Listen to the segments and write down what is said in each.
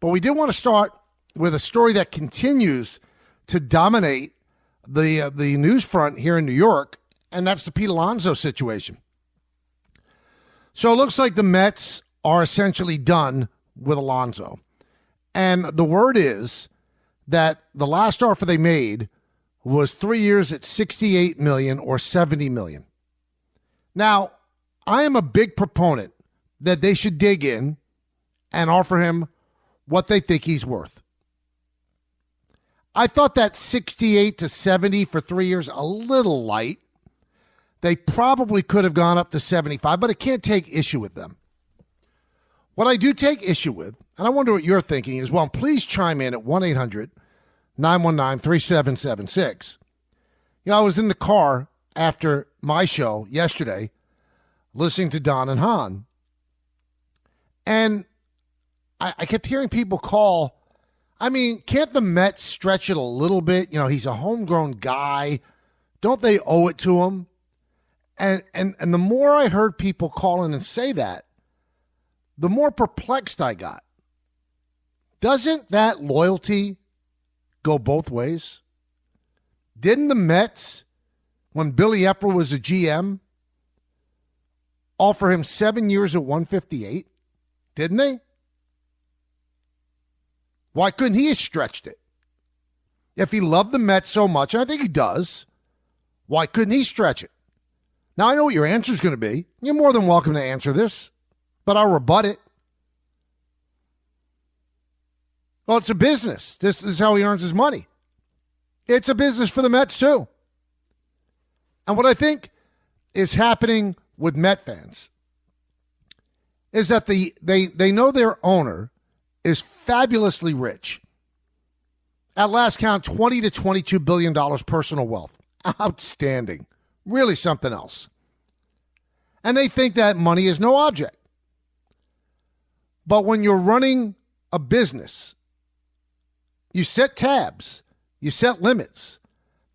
But we did want to start with a story that continues to dominate the news front here in New York, and that's the Pete Alonso situation. So it looks like the Mets are essentially done with Alonso. And the word is that the last offer they made was 3 years at $68 million or $70 million. Now, I am a big proponent that they should dig in and offer him what they think he's worth. I thought that 68 to 70 for 3 years a little light. They probably could have gone up to 75, but I can't take issue with them. What I do take issue with, and I wonder what you're thinking as well, please chime in at 1-800-919-3776. I was in the car after my show yesterday listening to Don and Han, and I kept hearing people call, can't the Mets stretch it a little bit? He's a homegrown guy. Don't they owe it to him? And the more I heard people call in and say that, the more perplexed I got. Doesn't that loyalty go both ways? Didn't the Mets, when Billy Epler was a GM, offer him 7 years at 158? Didn't they? Why couldn't he have stretched it? If he loved the Mets so much, and I think he does, why couldn't he stretch it? Now, I know what your answer is going to be. You're more than welcome to answer this, but I'll rebut it. Well, it's a business. This is how he earns his money. It's a business for the Mets, too. And what I think is happening with Met fans is that they know their owner is fabulously rich. At last count, $20 to $22 billion personal wealth. Outstanding. Really something else. And they think that money is no object. But when you're running a business, you set tabs, you set limits.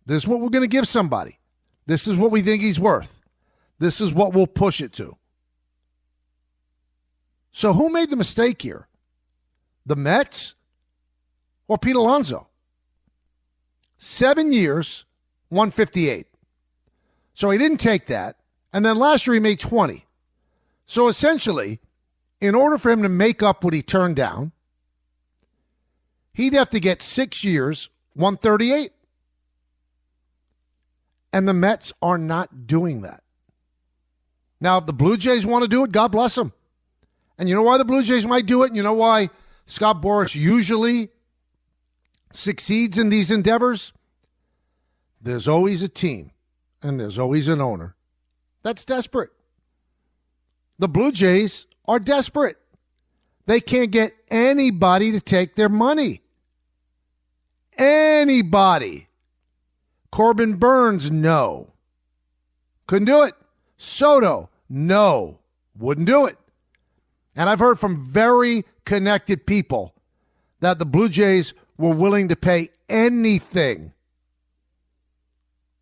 This is what we're going to give somebody. This is what we think he's worth. This is what we'll push it to. So who made the mistake here? The Mets or Pete Alonso? 7 years, 158. So he didn't take that. And then last year he made 20. So essentially, in order for him to make up what he turned down, he'd have to get 6 years, 138. And the Mets are not doing that. Now, if the Blue Jays want to do it, God bless them. And you know why the Blue Jays might do it? And you know why Scott Boras usually succeeds in these endeavors? There's always a team. And there's always an owner that's desperate. The Blue Jays are desperate. They can't get anybody to take their money. Anybody. Corbin Burns, no. Couldn't do it. Soto, no. Wouldn't do it. And I've heard from very connected people that the Blue Jays were willing to pay anything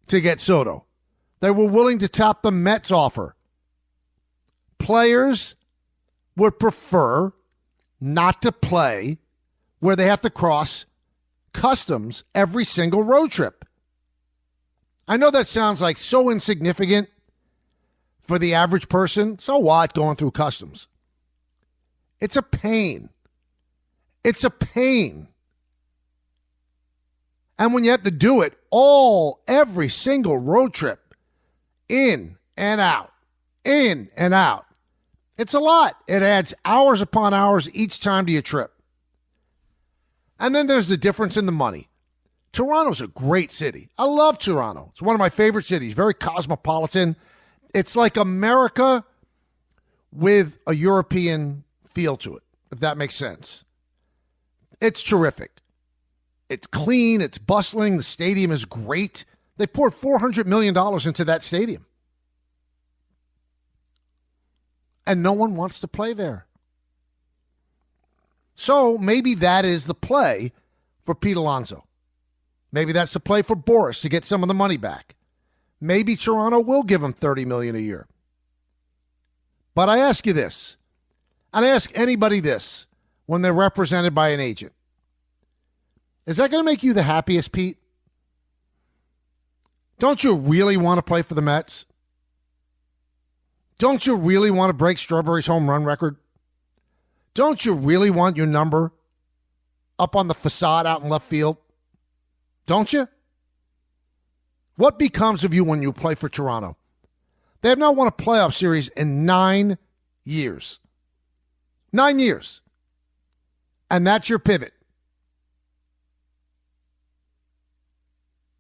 to get Soto. They were willing to top the Mets offer. Players would prefer not to play where they have to cross customs every single road trip. I know that sounds like so insignificant for the average person. So what, going through customs? It's a pain. It's a pain. And when you have to do it every single road trip, in and out, it's a lot. It adds hours upon hours each time to your trip. And then there's the difference in the money. Toronto's a great city. I love Toronto. It's one of my favorite cities, very cosmopolitan. It's like America with a European feel to it, if that makes sense. It's terrific. It's clean. It's bustling. The stadium is great. They poured $400 million into that stadium. And no one wants to play there. So maybe that is the play for Pete Alonso. Maybe that's the play for Boras to get some of the money back. Maybe Toronto will give him $30 million a year. But I ask you this, and I ask anybody this, when they're represented by an agent. Is that going to make you the happiest, Pete? Don't you really want to play for the Mets? Don't you really want to break Strawberry's home run record? Don't you really want your number up on the facade out in left field? Don't you? What becomes of you when you play for Toronto? They have not won a playoff series in 9 years. 9 years. And that's your pivot.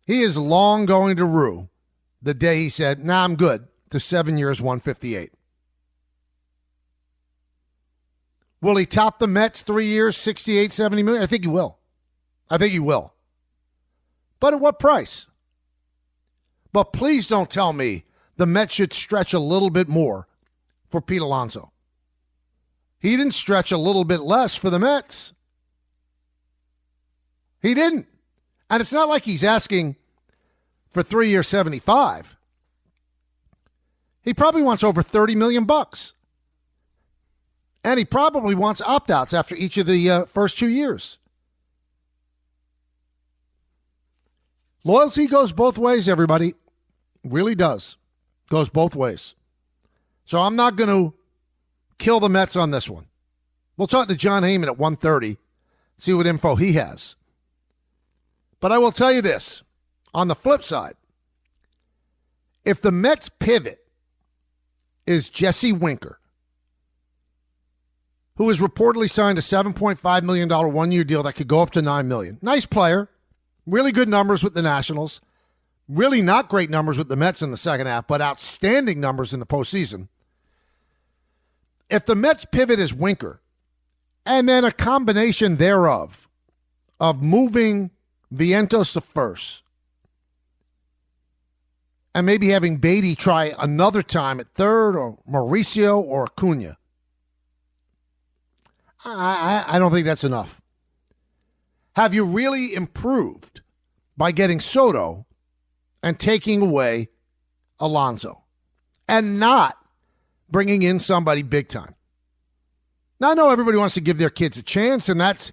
He is long going to rue the day he said, nah, I'm good, to 7 years, 158. Will he top the Mets 3 years, 68, 70 million? I think he will. I think he will. But at what price? But please don't tell me the Mets should stretch a little bit more for Pete Alonso. He didn't stretch a little bit less for the Mets. He didn't. And it's not like he's asking for 3 years, 75. He probably wants over $30 million. And he probably wants opt-outs after each of the first 2 years. Loyalty goes both ways, everybody. Really does. Goes both ways. So I'm not going to kill the Mets on this one. We'll talk to John Heyman at 1:30, see what info he has. But I will tell you this. On the flip side, if the Mets pivot is Jesse Winker, who has reportedly signed a $7.5 million one-year deal that could go up to $9 million. Nice player. Really good numbers with the Nationals. Really not great numbers with the Mets in the second half, but outstanding numbers in the postseason. If the Mets pivot is Winker, and then a combination thereof of moving Vientos to first, and maybe having Beatty try another time at third, or Mauricio or Acuna, I don't think that's enough. Have you really improved by getting Soto and taking away Alonso and not bringing in somebody big time? Now, I know everybody wants to give their kids a chance, and that's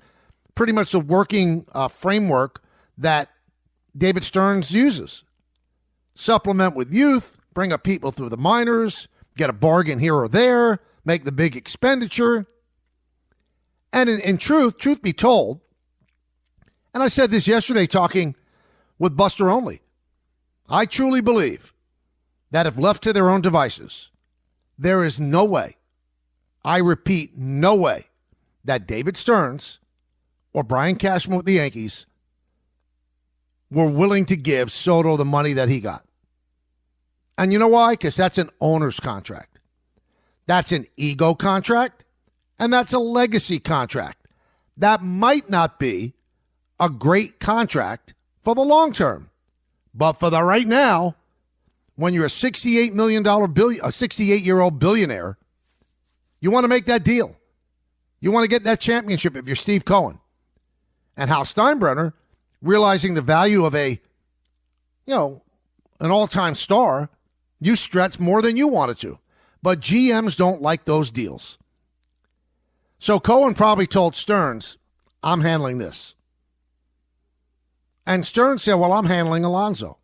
pretty much the working framework that David Stearns uses. Supplement with youth, bring up people through the minors, get a bargain here or there, make the big expenditure. And in truth be told, and I said this yesterday talking with Buster Only, I truly believe that if left to their own devices, there is no way, I repeat, no way, that David Stearns or Brian Cashman with the Yankees were willing to give Soto the money that he got. And you know why? Because that's an owner's contract. That's an ego contract. And that's a legacy contract. That might not be a great contract for the long term. But for the right now, when you're a $68 million a 68-year-old billionaire, you want to make that deal. You want to get that championship if you're Steve Cohen. And Hal Steinbrenner, realizing the value of an all-time star, you stretch more than you wanted to. But GMs don't like those deals. So Cohen probably told Stearns, I'm handling this. And Stearns said, well, I'm handling Alonso.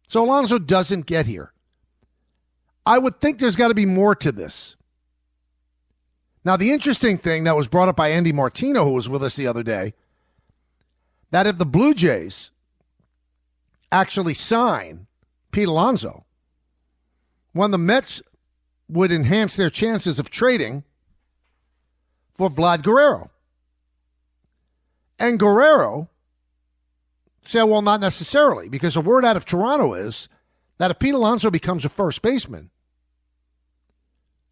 So Alonso doesn't get here. I would think there's got to be more to this. Now, the interesting thing that was brought up by Andy Martino, who was with us the other day, that if the Blue Jays actually sign Pete Alonso, when the Mets would enhance their chances of trading for Vlad Guerrero. And Guerrero said, well, not necessarily, because the word out of Toronto is that if Pete Alonso becomes a first baseman,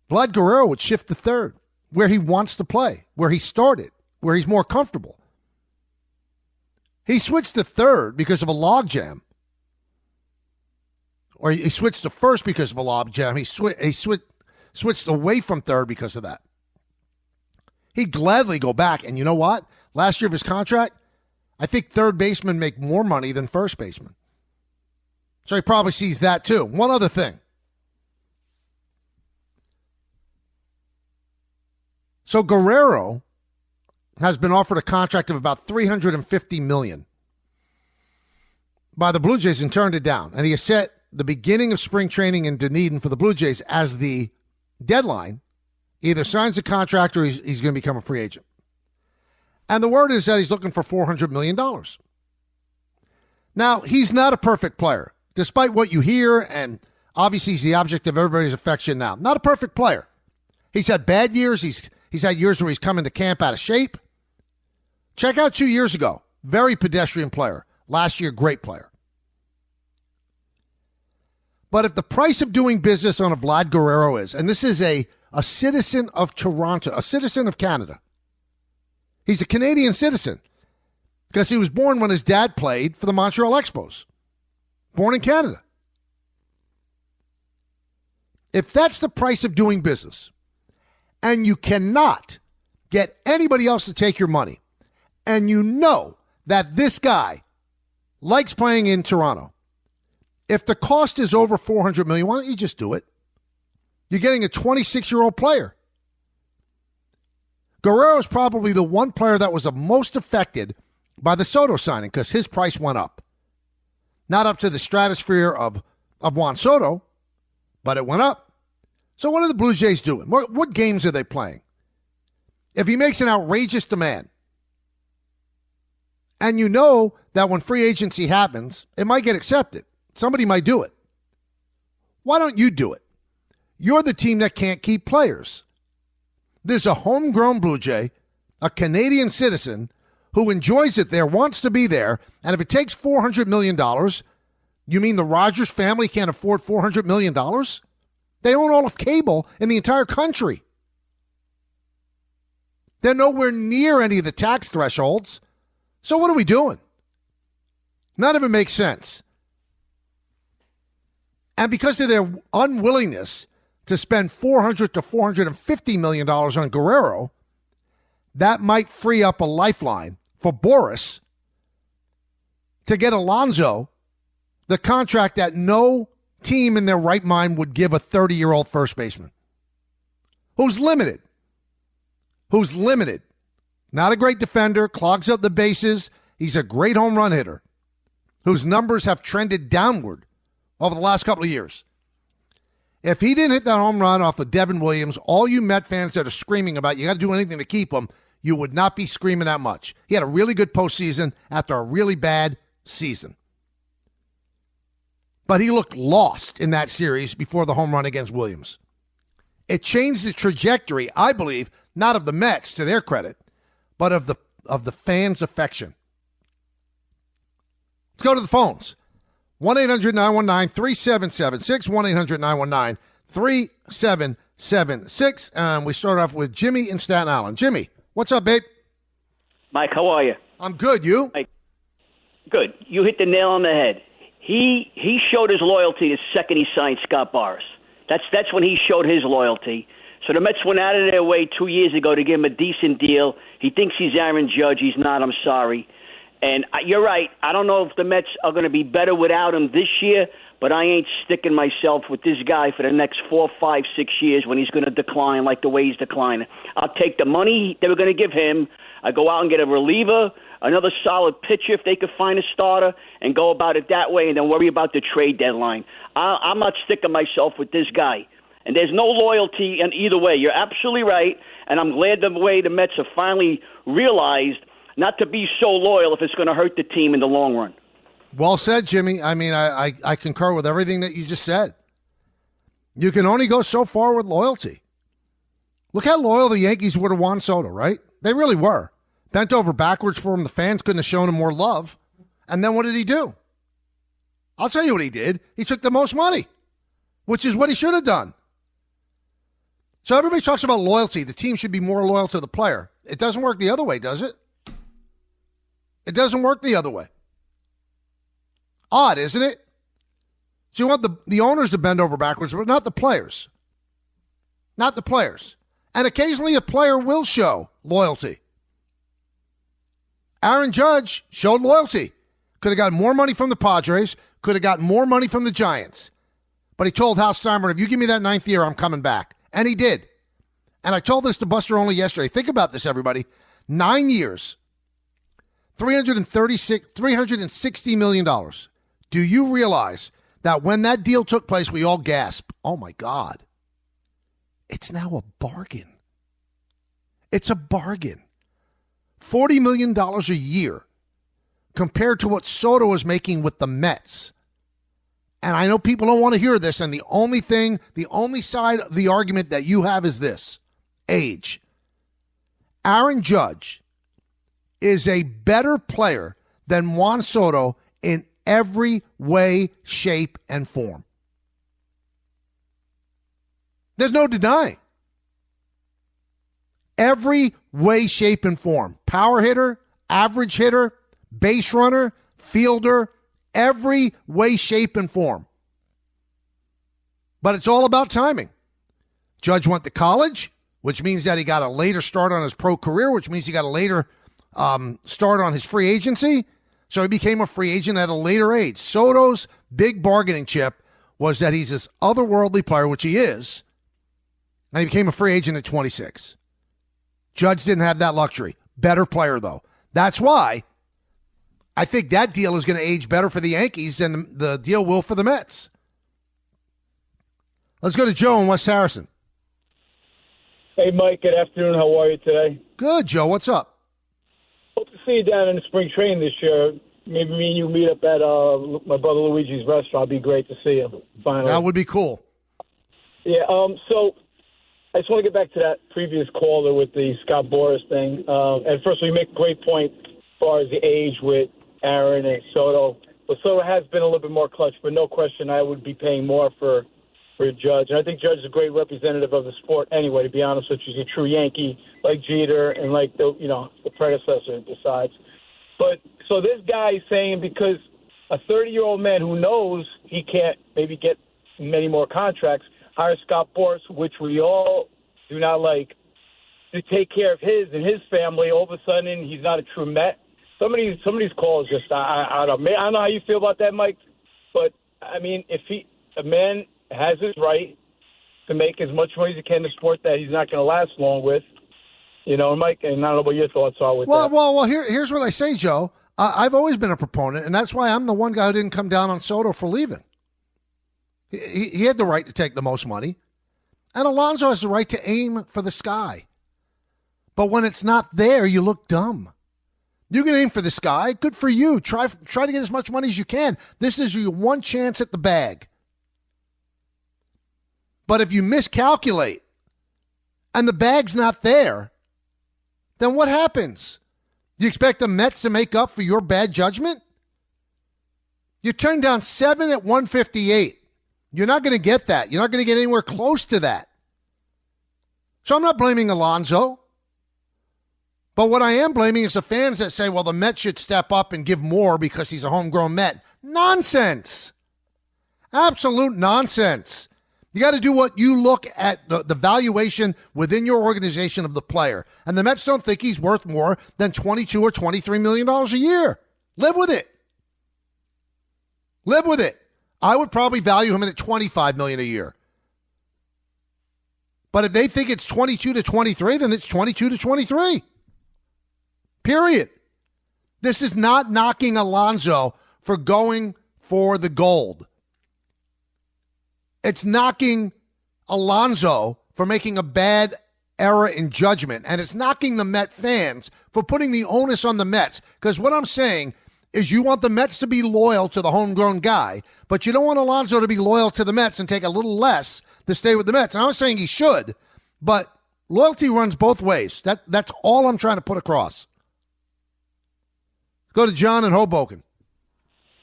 Vlad Guerrero would shift to third, where he wants to play, where he started, where he's more comfortable. He switched to third because of a logjam. Or he switched to first because of a logjam. He switched away from third because of that. He'd gladly go back. And you know what? Last year of his contract, I think third basemen make more money than first basemen. So he probably sees that too. One other thing. So Guerrero has been offered a contract of about $350 million by the Blue Jays and turned it down. And he has set the beginning of spring training in Dunedin for the Blue Jays as the deadline. Either signs a contract or he's going to become a free agent. And the word is that he's looking for $400 million. Now, he's not a perfect player, despite what you hear, and obviously he's the object of everybody's affection now. Not a perfect player. He's had bad years. He's had years where he's come into camp out of shape. Check out 2 years ago. Very pedestrian player. Last year, great player. But if the price of doing business on a Vlad Guerrero is, and this is a citizen of Toronto, a citizen of Canada. He's a Canadian citizen because he was born when his dad played for the Montreal Expos. Born in Canada. If that's the price of doing business, and you cannot get anybody else to take your money, and you know that this guy likes playing in Toronto, if the cost is over $400 million, why don't you just do it? You're getting a 26-year-old player. Guerrero is probably the one player that was the most affected by the Soto signing because his price went up. Not up to the stratosphere of Juan Soto, but it went up. So what are the Blue Jays doing? What games are they playing? If he makes an outrageous demand, and you know that when free agency happens, it might get accepted. Somebody might do it. Why don't you do it? You're the team that can't keep players. There's a homegrown Blue Jay, a Canadian citizen, who enjoys it there, wants to be there, and if it takes $400 million, you mean the Rogers family can't afford $400 million? They own all of cable in the entire country. They're nowhere near any of the tax thresholds. So what are we doing? None of it makes sense. And because of their unwillingness to spend $400 to $450 million on Guerrero, that might free up a lifeline for Boras to get Alonso the contract that no team in their right mind would give a 30-year-old first baseman. Who's limited. Not a great defender, clogs up the bases. He's a great home run hitter whose numbers have trended downward over the last couple of years. If he didn't hit that home run off of Devin Williams, all you Met fans that are screaming about you got to do anything to keep him, you would not be screaming that much. He had a really good postseason after a really bad season. But he looked lost in that series before the home run against Williams. It changed the trajectory, I believe, not of the Mets, to their credit, but of the fans' affection. Let's go to the phones. 1-800-919-3776, 1-800-919-3776. We start off with Jimmy in Staten Island. Jimmy, what's up, babe? Mike, how are you? I'm good. You? Mike, good. You hit the nail on the head. He showed his loyalty the second he signed Scott Boras. That's when he showed his loyalty. So the Mets went out of their way 2 years ago to give him a decent deal. He thinks he's Aaron Judge. He's not. I'm sorry. And you're right. I don't know if the Mets are going to be better without him this year, but I ain't sticking myself with this guy for the next 4, 5, 6 years when he's going to decline like the way he's declining. I'll take the money they were going to give him. I go out and get a reliever, another solid pitcher if they could find a starter, and go about it that way and then worry about the trade deadline. I'm not sticking myself with this guy. And there's no loyalty in either way. You're absolutely right, and I'm glad the way the Mets have finally realized not to be so loyal if it's going to hurt the team in the long run. Well said, Jimmy. I mean, I concur with everything that you just said. You can only go so far with loyalty. Look how loyal the Yankees were to Juan Soto, right? They really were. Bent over backwards for him. The fans couldn't have shown him more love. And then what did he do? I'll tell you what he did. He took the most money, which is what he should have done. So everybody talks about loyalty. The team should be more loyal to the player. It doesn't work the other way, does it? It doesn't work the other way. Odd, isn't it? So you want the owners to bend over backwards, but not the players. Not the players. And occasionally a player will show loyalty. Aaron Judge showed loyalty. Could have gotten more money from the Padres. Could have gotten more money from the Giants. But he told Hal Steinbrenner, if you give me that ninth year, I'm coming back. And he did. And I told this to Buster Only yesterday. Think about this, everybody. 9 years, $360 million. Do you realize that when that deal took place, we all gasped, oh, my God, it's now a bargain. It's a bargain. $40 million a year compared to what Soto is making with the Mets. And I know people don't want to hear this, and the only side of the argument that you have is this: age. Aaron Judge is a better player than Juan Soto in every way, shape, and form. There's no denying. Every way, shape, and form. Power hitter, average hitter, base runner, fielder, every way, shape, and form. But it's all about timing. Judge went to college, which means that he got a later start on his pro career, which means he got a later start on his free agency. So he became a free agent at a later age. Soto's big bargaining chip was that he's this otherworldly player, which he is, and he became a free agent at 26. Judge didn't have that luxury. Better player, though. That's why I think that deal is going to age better for the Yankees than the deal will for the Mets. Let's go to Joe in West Harrison. Hey, Mike. Good afternoon. How are you today? Good, Joe. What's up? Hope to see you down in the spring training this year. Maybe me and you meet up at my brother Luigi's restaurant. It'd be great to see you, finally. That would be cool. Yeah, so I just want to get back to that previous caller with the Scott Boras thing. And first of all, you make a great point as far as the age with Aaron and Soto. But Soto has been a little bit more clutch, but no question I would be paying more for Judge. And I think Judge is a great representative of the sport anyway, to be honest with you. He's a true Yankee, like Jeter and like the predecessor besides. But so this guy is saying because a 30-year-old man who knows he can't maybe get many more contracts, hire Scott Boras, which we all do not like, to take care of his and his family. All of a sudden, he's not a true Met. Some of these calls just I don't know how you feel about that, Mike. But I mean, if a man has his right to make as much money as he can in the sport that he's not going to last long with, Mike. And I don't know what your thoughts are with that. Well, here's what I say, Joe. I've always been a proponent, and that's why I'm the one guy who didn't come down on Soto for leaving. He had the right to take the most money. And Alonso has the right to aim for the sky. But when it's not there, you look dumb. You can aim for the sky. Good for you. Try to get as much money as you can. This is your one chance at the bag. But if you miscalculate and the bag's not there, then what happens? You expect the Mets to make up for your bad judgment? You turned down 7 at 158. You're not going to get that. You're not going to get anywhere close to that. So I'm not blaming Alonso. But what I am blaming is the fans that say, well, the Mets should step up and give more because he's a homegrown Met. Nonsense. Absolute nonsense. You got to do what you look at the valuation within your organization of the player. And the Mets don't think he's worth more than $22 or $23 million a year. Live with it. Live with it. I would probably value him at $25 million a year. But if they think it's 22 to 23, then it's 22 to 23. Period. This is not knocking Alonso for going for the gold. It's knocking Alonso for making a bad error in judgment. And it's knocking the Met fans for putting the onus on the Mets. Because what I'm saying is you want the Mets to be loyal to the homegrown guy, but you don't want Alonso to be loyal to the Mets and take a little less to stay with the Mets. And I was saying he should, but loyalty runs both ways. That's all I'm trying to put across. Go to John in Hoboken.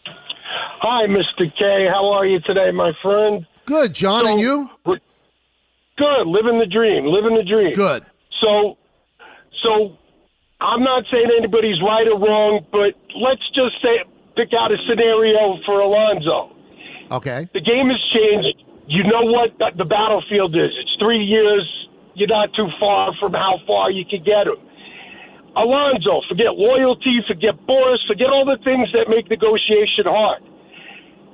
Hi, Mr. K. How are you today, my friend? Good, John, and you? Good, living the dream. Good. So I'm not saying anybody's right or wrong, but let's just pick out a scenario for Alonso. Okay. The game has changed. You know what the battlefield is. It's 3 years. You're not too far from how far you could get him. Alonso, forget loyalty, forget Boras, forget all the things that make negotiation hard.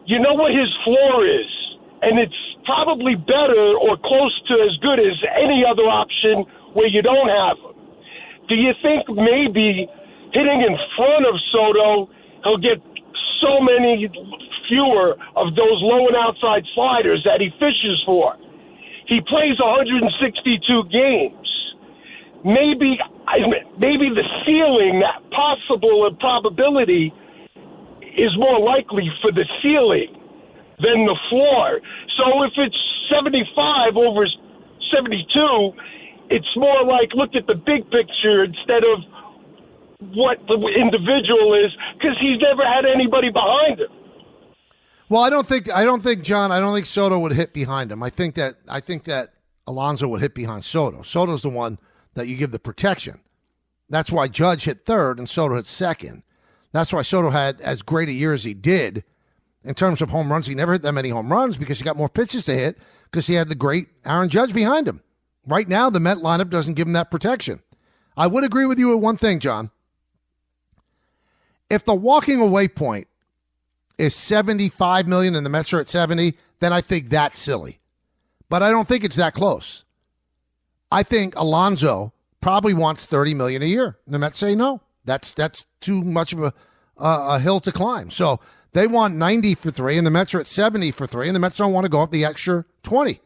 You know what his floor is, and it's probably better or close to as good as any other option where you don't have him. Do you think maybe hitting in front of Soto, he'll get so many fewer of those low and outside sliders that he fishes for? He plays 162 games. Maybe the ceiling, that possible probability, is more likely for the ceiling than the floor. So if it's 75 over 72, it's more like look at the big picture instead of what the individual is, because he's never had anybody behind him. Well, I don't think John. I don't think Soto would hit behind him. I think that Alonso would hit behind Soto. Soto's the one that you give the protection. That's why Judge hit third and Soto hit second. That's why Soto had as great a year as he did in terms of home runs. He never hit that many home runs because he got more pitches to hit because he had the great Aaron Judge behind him. Right now, the Met lineup doesn't give him that protection. I would agree with you with one thing, John. If the walking away point is $75 million and the Mets are at 70, then I think that's silly. But I don't think it's that close. I think Alonso probably wants $30 million a year. And the Mets say no. That's too much of a hill to climb. So they want 90 for 3, and the Mets are at 70 for 3, and the Mets don't want to go up the extra 20.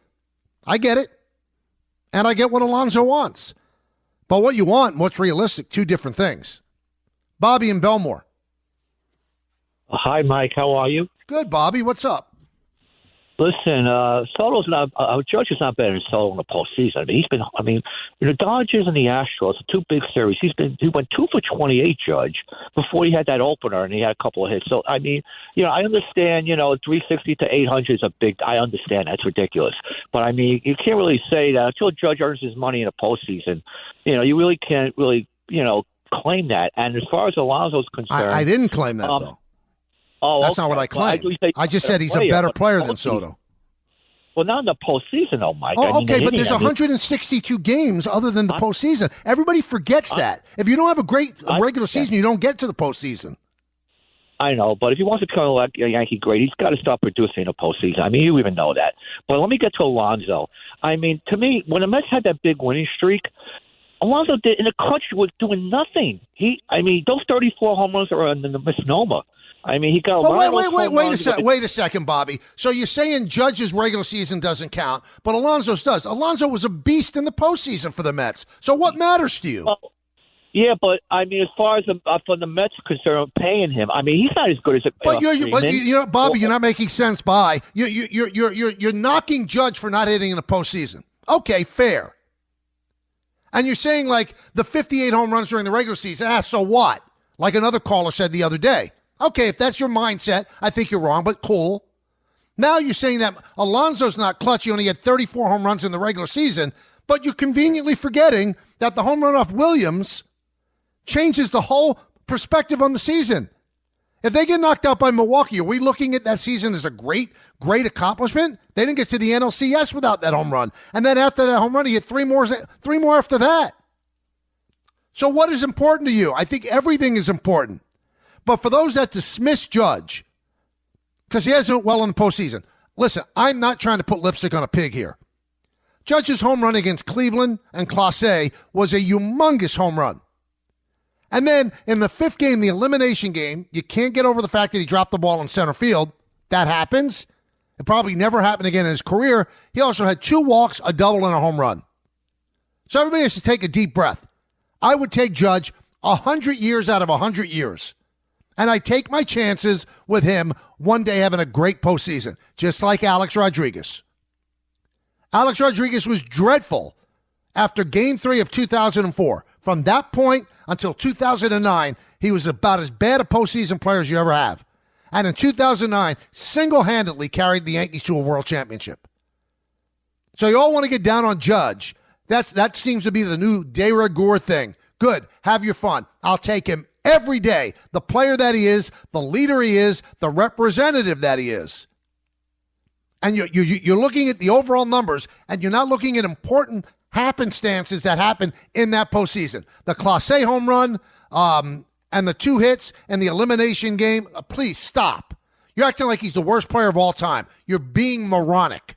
I get it. And I get what Alonso wants. But what you want, what's realistic, two different things. Bobby and Belmore. Hi, Mike. How are you? Good, Bobby. What's up? Listen, Soto's not. Judge is not better than Soto in the postseason. The Dodgers and the Astros, two big series. He went 2 for 28, Judge, before he had that opener, and he had a couple of hits. So I understand. 360 to 800 is a big. I understand that's ridiculous, but you can't really say that until Judge earns his money in the postseason. You really can't claim that. And as far as Alonso's concerned, I didn't claim that though. Oh, that's not what I claimed. I just said he's a better player than Soto. Well, not in the postseason, though, Mike. Okay, but there's 162 games other than the postseason. Everybody forgets that. If you don't have a regular season, you don't get to the postseason. I know, but if he wants to become like a Yankee great, he's got to start producing in the postseason. You even know that. But let me get to Alonso. To me, when the Mets had that big winning streak, Alonso did in the clutch was doing nothing. Those 34 home runs are in the misnomer. He got wait a second, Bobby. So you're saying Judge's regular season doesn't count, but Alonso's does. Alonso was a beast in the postseason for the Mets. So what matters to you? Yeah, but as far as for the Mets concerned, paying him, he's not as good as. Bobby, you're not making sense. You're knocking Judge for not hitting in the postseason. Okay, fair. And you're saying like the 58 home runs during the regular season. So what? Like another caller said the other day. Okay, if that's your mindset, I think you're wrong, but cool. Now you're saying that Alonso's not clutch. He only had 34 home runs in the regular season, but you're conveniently forgetting that the home run off Williams changes the whole perspective on the season. If they get knocked out by Milwaukee, are we looking at that season as a great accomplishment? They didn't get to the NLCS without that home run. And then after that home run, he hit three more after that. So what is important to you? I think everything is important. But for those that dismiss Judge, because he hasn't well in the postseason, listen, I'm not trying to put lipstick on a pig here. Judge's home run against Cleveland and Clase was a humongous home run. And then in the fifth game, the elimination game, you can't get over the fact that he dropped the ball in center field. That happens. It probably never happened again in his career. He also had 2 walks, a double, and a home run. So everybody has to take a deep breath. I would take Judge 100 years out of 100 years. And I take my chances with him one day having a great postseason, just like Alex Rodriguez. Alex Rodriguez was dreadful after Game 3 of 2004. From that point until 2009, he was about as bad a postseason player as you ever have. And in 2009, single-handedly carried the Yankees to a world championship. So you all want to get down on Judge. That seems to be the new de rigueur thing. Good. Have your fun. I'll take him every day, the player that he is, the leader he is, the representative that he is. And you're looking at the overall numbers, and you're not looking at important happenstances that happen in that postseason. The Clase home run and the 2 hits and the elimination game. Please stop. You're acting like he's the worst player of all time. You're being moronic.